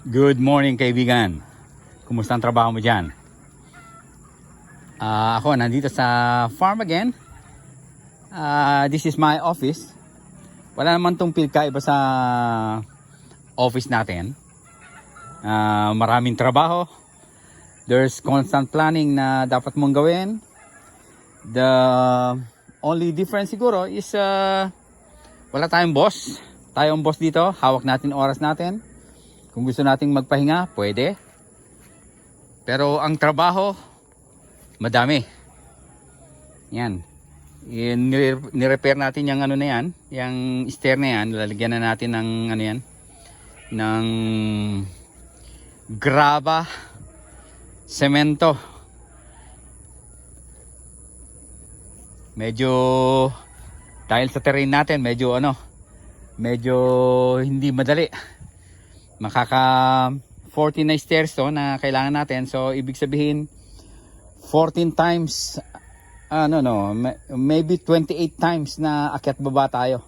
Good morning kaibigan. Kumusta ang trabaho mo dyan? Ako nandito sa farm again. This is my office. Wala naman tong pinagkaiba sa office natin. Maraming trabaho. There's constant planning na dapat mong gawin. The only difference siguro is wala tayong boss. Tayo ang boss dito. Hawak natin oras natin. Kung gusto nating magpahinga, pwede. Pero ang trabaho, madami. Yan. Ni-repair natin yung ano na yan, yung stair na yan. Lalagyan na natin ng ano yan, ng graba, semento. Medyo, dahil sa terrain natin, medyo hindi madali. Makaka 14 na stairs to na kailangan natin. So ibig sabihin 14 times maybe 28 times na akyat baba tayo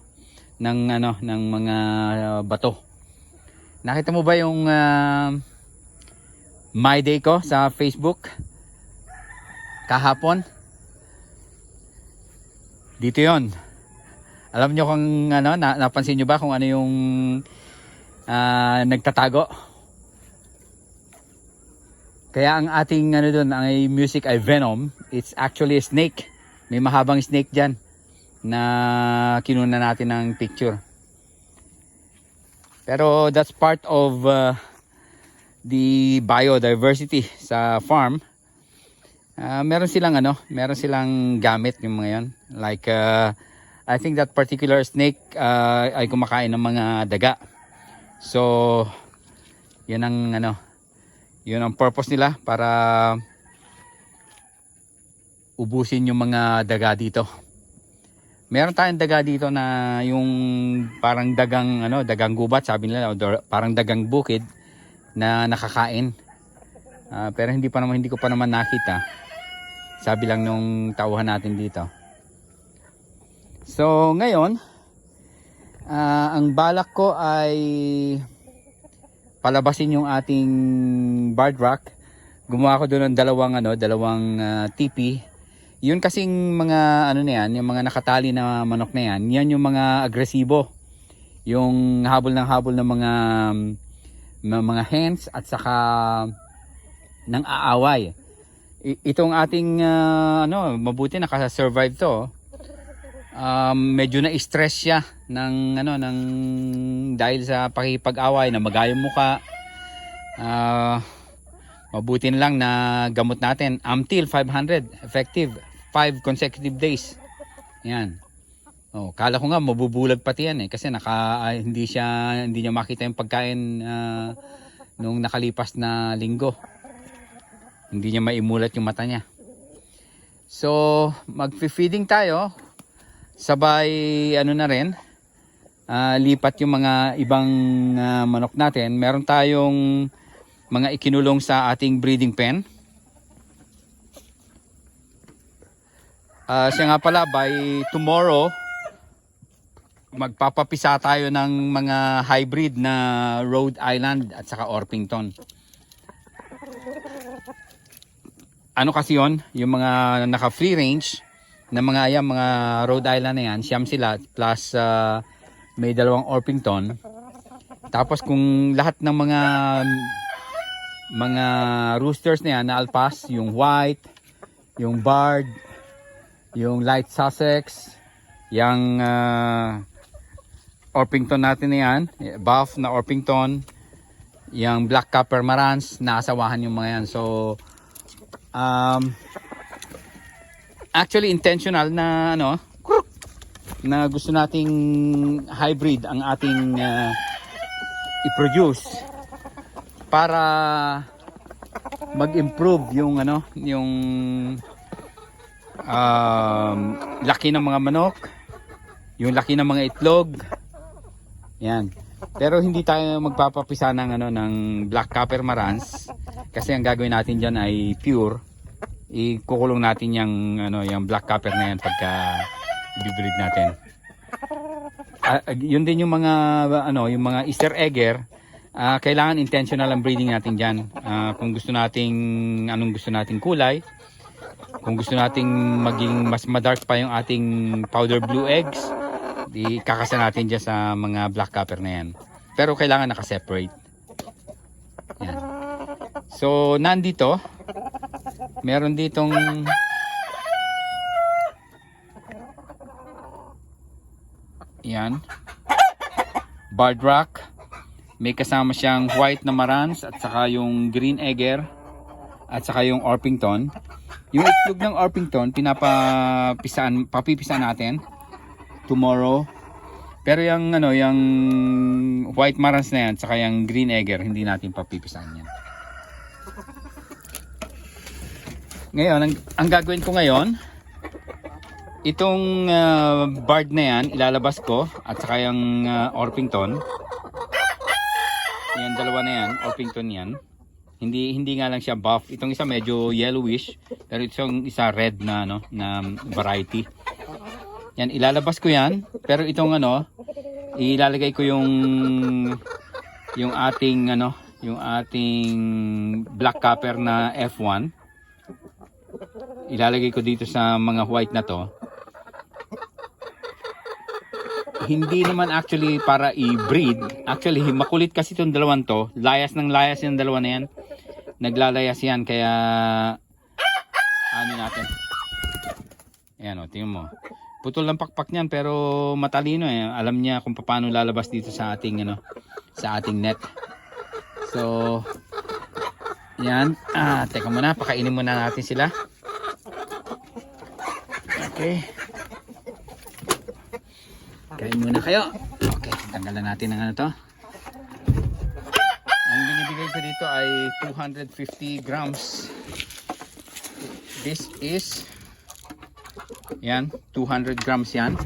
ng ng mga bato. Nakita mo ba yung my day ko sa Facebook kahapon? Dito 'yon. Alam niyo kung napansin niyo ba kung ano yung nagtatago? Kaya ang ating doon, ang music ay Venom. It's actually a snake. May mahabang snake dyan na kinuna natin ng picture. Pero that's part of the biodiversity sa farm. Meron silang gamit yung mga yan. Like I think that particular snake ay kumakain ng mga daga. So yun ang purpose nila, para ubusin yung mga daga dito. Meron tayong daga dito na yung parang dagang gubat, sabi nila, o parang dagang bukid na nakakain. Pero hindi ko pa naman nakita. Sabi lang nung tauhan natin dito. So ngayon, ang balak ko ay palabasin yung ating barred rock. Gumawa ko doon ng dalawang tipi. Yun kasing mga yung mga nakatali na manok na yan yung mga agresibo. Yung habol ng mga hens at saka ng aaway. Itong ating mabuti naka-survive to. Medyo na-stress siya ng dahil sa pakikipag-away na magayong muka. Mabuti na lang na gamot natin until 500 effective 5 consecutive days. Yan. Kala ko nga mabubulag pati yan kasi hindi niya makita yung pagkain nung nakalipas na linggo. Hindi niya maimulat yung mata niya. So mag-feeding tayo. Sabay lipat yung mga ibang manok natin. Meron tayong mga ikinulong sa ating breeding pen. Siya nga pala, by tomorrow magpapapisa tayo ng mga hybrid na Rhode Island at saka Orpington. Ano kasi yon? Yung mga naka free range na mga Rhode Island na yan, siyam sila plus may dalawang Orpington. Tapos kung lahat ng mga roosters na yan na alpas, yung white, yung barred, yung light Sussex, yung Orpington natin na yan, buff na Orpington, yung black copper marans, naasawahan yung mga yan. So actually intentional na na gusto nating hybrid ang ating i-produce para mag-improve yung laki ng mga manok, yung laki ng mga itlog. Yan. Pero hindi tayo magpapapisa ng black copper marans kasi ang gagawin natin diyan ay pure. Ikukulong natin yung black copper na yan pagka i-breed natin. Yun din yung mga yung mga Easter egger Kailangan intentional ang breeding natin dyan. Kung gusto nating, anong gusto nating kulay, kung gusto nating maging mas madark pa yung ating powder blue eggs, di kakasa natin dyan sa mga black copper na yan. Pero kailangan naka-separate. Yan. So, nandito, meron ditong yan, barred rock. May kasama siyang white na marans at saka yung green egger at saka yung Orpington. Yung itlog ng Orpington papipisaan natin tomorrow. Pero yung ano, yung white marans na yan, saka yung green egger, hindi natin papipisaan yan. Ngayon, ang gagawin ko ngayon, itong barred na yan, ilalabas ko, at saka yung Orpington. Yan, dalawa na yan, Orpington yan. Hindi nga lang siya buff. Itong isa medyo yellowish, pero itong isa red na ano, na variety. Yan, ilalabas ko yan, pero itong ano, ilalagay ko yung ating ano, yung ating black copper na F1. Ilalagay ko dito sa mga white na to. Hindi naman actually para i-breed. Actually, makulit kasi itong dalawang to. Layas ng layas yung dalawa na yan. Naglalayas yan, kaya ano natin. Ayan o, tingnan mo. Putol lang pakpak niyan, pero matalino eh. Alam niya kung paano lalabas dito sa ating ano, sa ating net. So, yan. Teka muna, pakainin muna natin sila. Okay. Kain muna kayo. Okay, tanggalan natin ng ano to. Ang binibigay ko dito ay 250 grams. This is yan, 200 grams yan.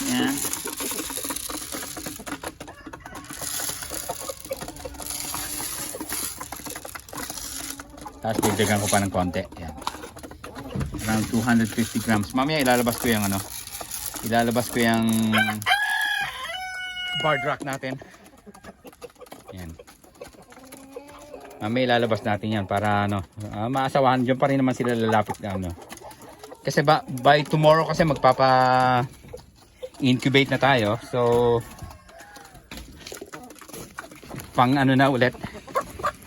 Yan. Tapos dagdagan ko pa ng konti. Yan. Around 250 grams. Mamaya ilalabas ko yung ano. Ilalabas ko yung barred rock natin. Yan. Mamaya ilalabas natin yan para ano, maasawahan. Diyan pa rin naman sila lalapit na ano. Kasi by tomorrow kasi magpapa-incubate na tayo. So, pang ano na ulit.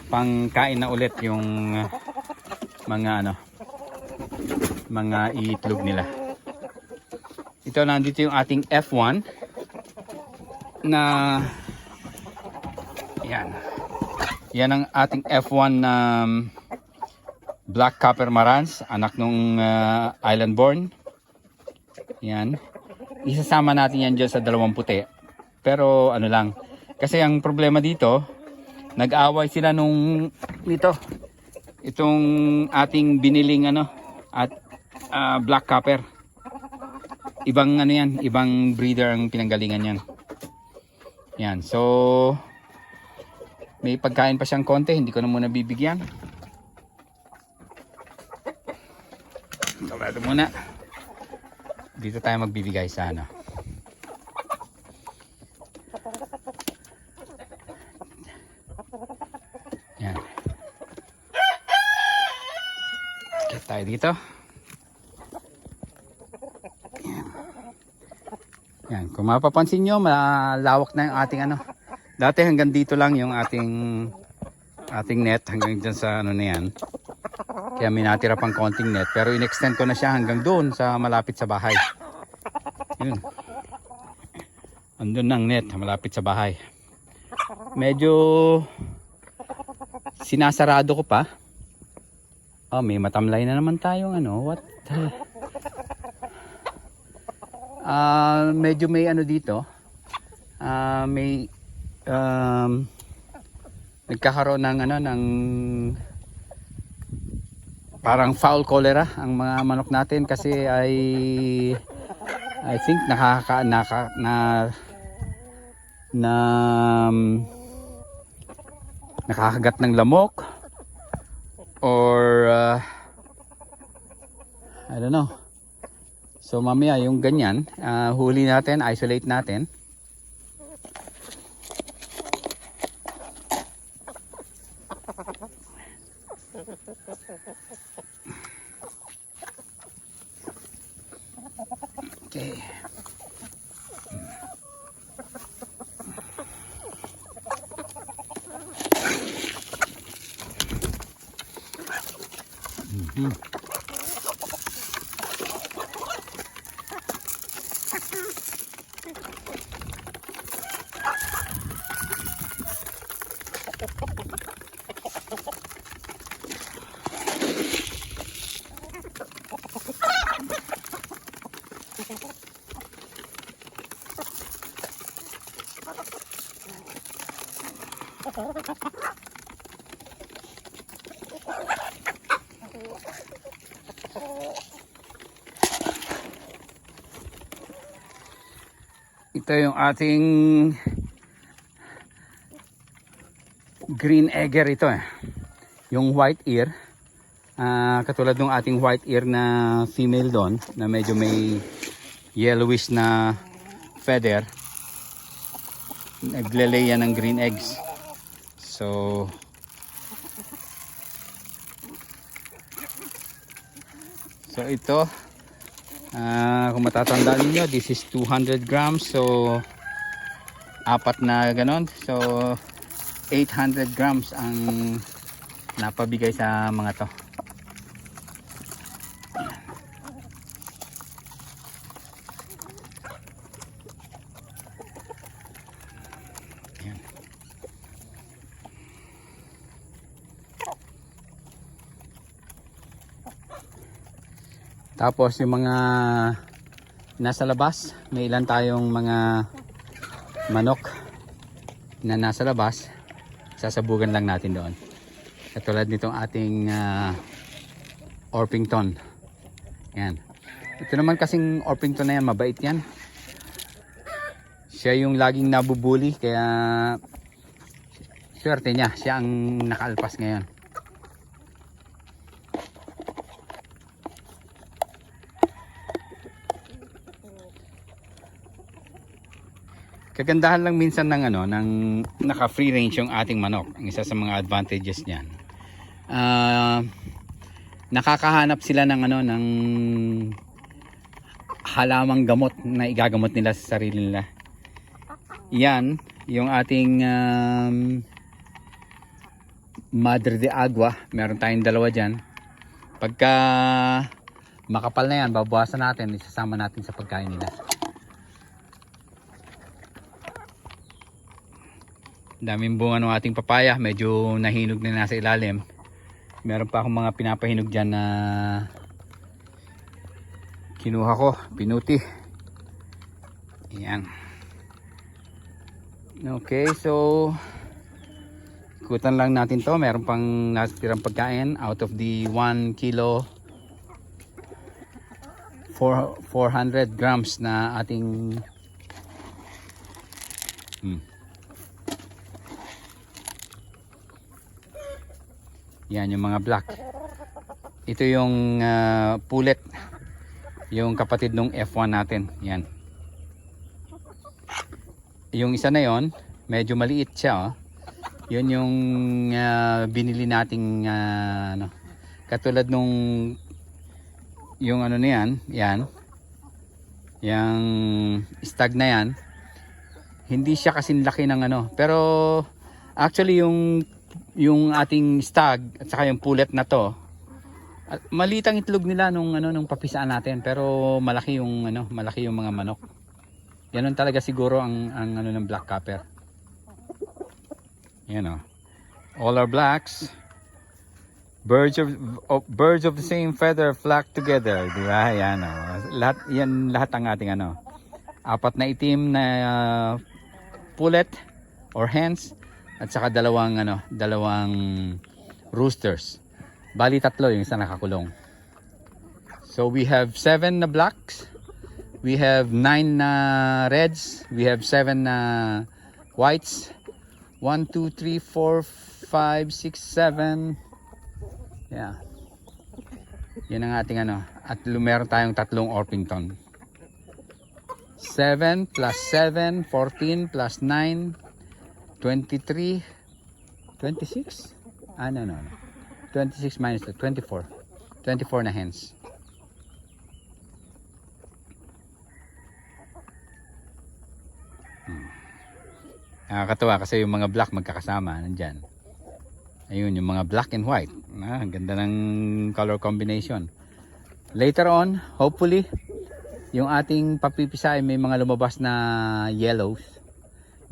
Pang kain na ulit yung mga ano, mga itlog nila. Ito, nandito yung ating F1 na yan. Yan ang ating F1 na black copper marans, anak nung island born. Yan. Isasama natin yan dyan sa dalawang puti. Pero ano lang, kasi ang problema dito, nag-away sila nung nito. Itong ating biniling ano at black copper. Ibang ano yan, ibang breeder ang pinanggalingan yan. Yan, so may pagkain pa siyang konti, hindi ko na muna bibigyan. Ito muna. Dito tayo magbibigay sa ano. Yan. Okay, tayo dito. Yan, kung mapapansin nyo, malawak na yung ating ano. Dati hanggang dito lang yung ating net, hanggang dyan sa ano na yan. Kaya may natira pang konting net, pero in-extend ko na siya hanggang doon sa malapit sa bahay. Yun. Andun ng net, malapit sa bahay. Medyo sinasarado ko pa. Oh, may matamlay na naman tayong ano, what the... medyo may ano dito, may nagkakaroon ng ano, ng parang foul cholera ang mga manok natin kasi I think nakakagat ng lamok or I don't know. So mamaya yung ganyan, huli natin, isolate natin. Ito yung ating green egger ito eh. Yung white ear. Katulad ng ating white ear na female doon na medyo may yellowish na feather. Naglelay yan ng green eggs. So ito kung matatandaan niyo, this is 200 grams. So apat na ganon. So 800 grams ang napabigay sa mga to. Tapos yung mga nasa labas, may ilan tayong mga manok na nasa labas, sasabugan lang natin doon. Katulad nitong ating Orpington. Yan. Ito naman kasing Orpington na yan, mabait yan. Siya yung laging nabubuli, kaya swerte niya, siya ang nakaalpas ngayon. Kagandahan lang minsan ng naka free range yung ating manok. Ang isa sa mga advantages niyan. Nakakahanap sila ng ng halamang gamot na igagamot nila sa sarili nila. Yan yung ating Madre de Agua. Meron tayong dalawa diyan. Pagka makapal na yan, babawasan natin, isasama natin sa pagkain nila. Daming bunga ng ating papaya, medyo nahinog na nasa ilalim. Meron pa akong mga pinapahinog dyan na kinuha ko, pinuti. Ayan. Okay, so ikutan lang natin to. Meron pang nastirang pagkain out of the 1 kilo 400 grams na ating yan yung mga black. Ito yung pullet, yung kapatid ng F1 natin. Yan. Yung isa na yon, medyo maliit siya. Oh. Yun yung binili nating katulad nung yung na yan, yan. Yung stag na yan. Hindi siya kasing laki ng pero actually yung ating stag at saka yung pullet na to, maliit ang itlog nila nung papisaan natin, pero malaki yung malaki yung mga manok. Ganun talaga siguro ang ng black copper. Yan all our blacks, birds of the same feather flock together, di ba? Yan lahat ang ating apat na itim na pullet or hens. At saka dalawang roosters. Bali tatlo yung isa nakakulong. So we have 7 na blacks. We have 9 na reds. We have 7 na whites. 1, 2, 3, 4, 5, 6, 7. Yeah. Yan ang ating At meron tayong tatlong Orpington. 7 plus 7, 14 plus 9. 23, 26? No. 26 minus 2, 24. 24 na hens. Nakakatuwa kasi yung mga black magkakasama nandyan. Ayun, yung mga black and white. Ang ganda ng color combination. Later on, hopefully, yung ating papipisa ay may mga lumabas na yellows,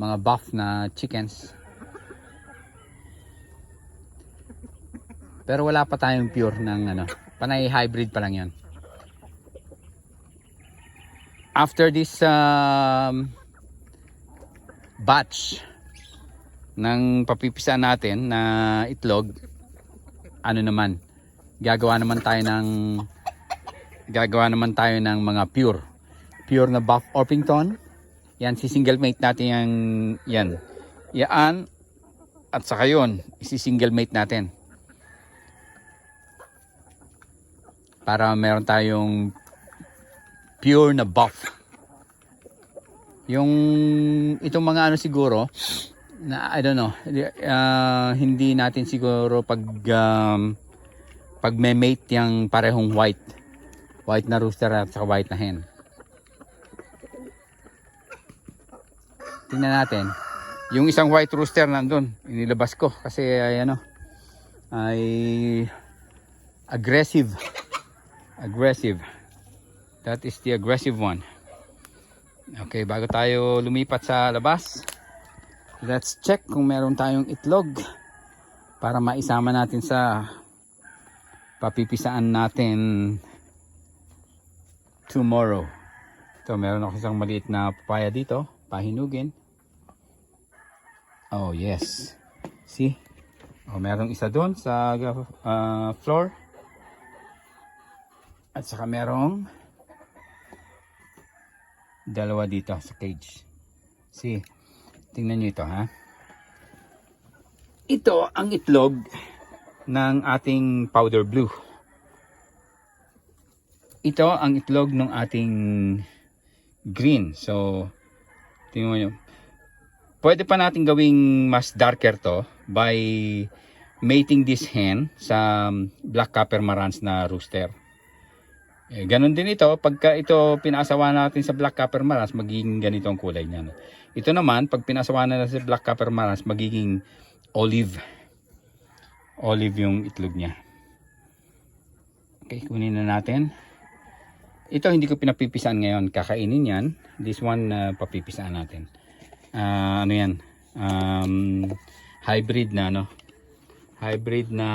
mga buff na chickens. Pero wala pa tayong pure ng panay hybrid pa lang yan. After this batch ng papipisa natin na itlog, gagawa naman tayo ng mga pure na buff Orpington. Yan, si single mate natin yan. Yan at saka yun, isi-single mate natin. Para meron tayong pure na buff. Yung itong mga siguro na I don't know, hindi natin siguro pag may-mate yung parehong white na rooster at saka white na hen. Tingnan natin. Yung isang white rooster nandun, inilabas ko kasi ay aggressive. That is the aggressive one. Okay, bago tayo lumipat sa labas, let's check kung meron tayong itlog para maisama natin sa papipisaan natin tomorrow. Ito, meron ako isang maliit na papaya dito, pahinugin. Oh yes, see? Oh, merong isa doon sa floor. At saka merong dalawa dito sa cage. See, tingnan nyo ito ha. Ito ang itlog ng ating powder blue. Ito ang itlog ng ating green. So, tingnan nyo. Pwede pa natin gawing mas darker to by mating this hen sa black copper marans na rooster. Ganon din ito, pagka ito pinasawa natin sa black copper marans, magiging ganito ang kulay niya. Ito naman, pag pinasawa natin sa black copper marans, magiging olive yung itlog niya. Okay, kunin na natin. Ito hindi ko pinapipisaan ngayon, kakainin yan. This one papipisaan natin. Ano yan? Hybrid na hybrid na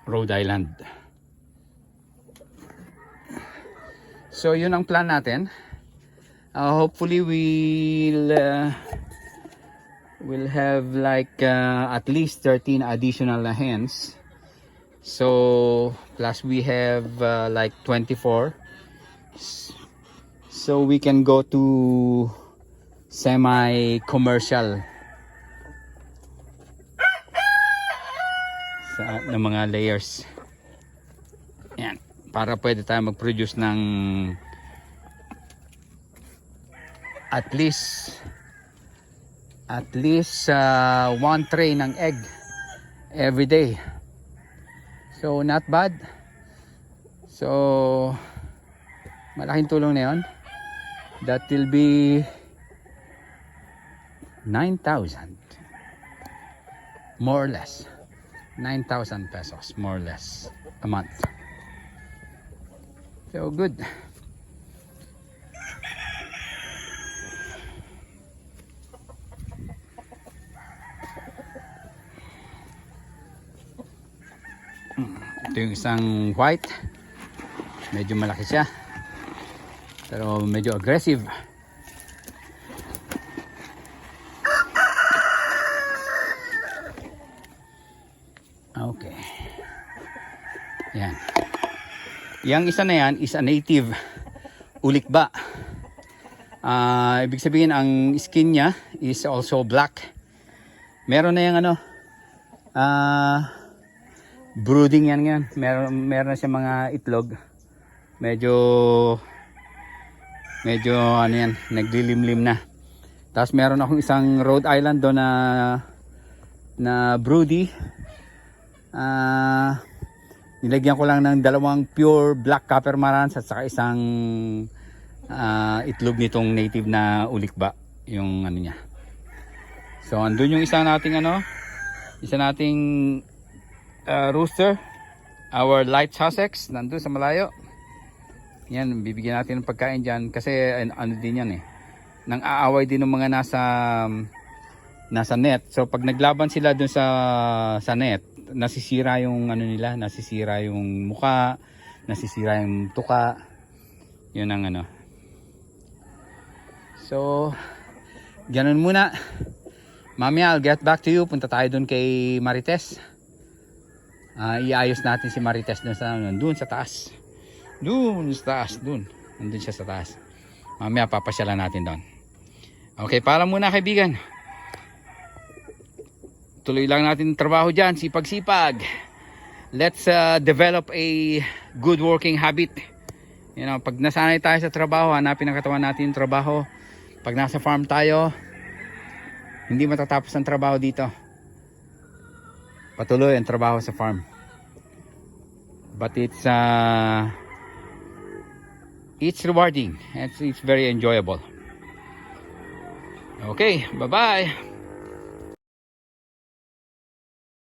Rhode Island. So yun ang plan natin. Hopefully we'll have like at least 13 additional hens. So plus we have like 24. So we can go to semi-commercial ng mga layers. Yan, para pwede tayo mag-produce ng at least one tray ng egg every day. So not bad. So malaking tulong na yun. That will be 9,000 more or less. 9,000 pesos more or less a month. So good. Ito yung isang white, medyo malaki siya pero medyo aggressive. Okay. Yan. Yang isa na yan is a native ulikba. Ibig sabihin ang skin niya is also black. Meron na yung brooding yan. Meron na siya mga itlog. Medyo naglilimlim na. Tapos meron akong isang Rhode Island doon na broody. Nilagyan ko lang ng dalawang pure black copper marans at saka isang itlog nitong native na ulikba, yung niya. So andun yung isa nating rooster, our light Sussex, nandun sa malayo. Yan, bibigyan natin ng pagkain dyan kasi ano din yan nang aaway din ng mga nasa net. So pag naglaban sila dun sa net, nasisira yung nila, nasisira yung muka, nasisira yung tuka. Yun ang So ganun muna. Mamaya I'll get back to you. Punta tayo dun kay Marites. Iayos natin si Marites dun sa taas. Dun sa taas, nandun siya sa taas. Mamaya papasyalan natin doon. Okay, para muna kaibigan. Tuloy lang natin trabaho dyan, sipag-sipag. Let's develop a good working habit. Pag nasanay tayo sa trabaho, hanapin ang katawan natin yung trabaho. Pag nasa farm tayo, hindi matatapos ang trabaho dito. Patuloy ang trabaho sa farm. But it's rewarding. It's very enjoyable. Okay, bye-bye.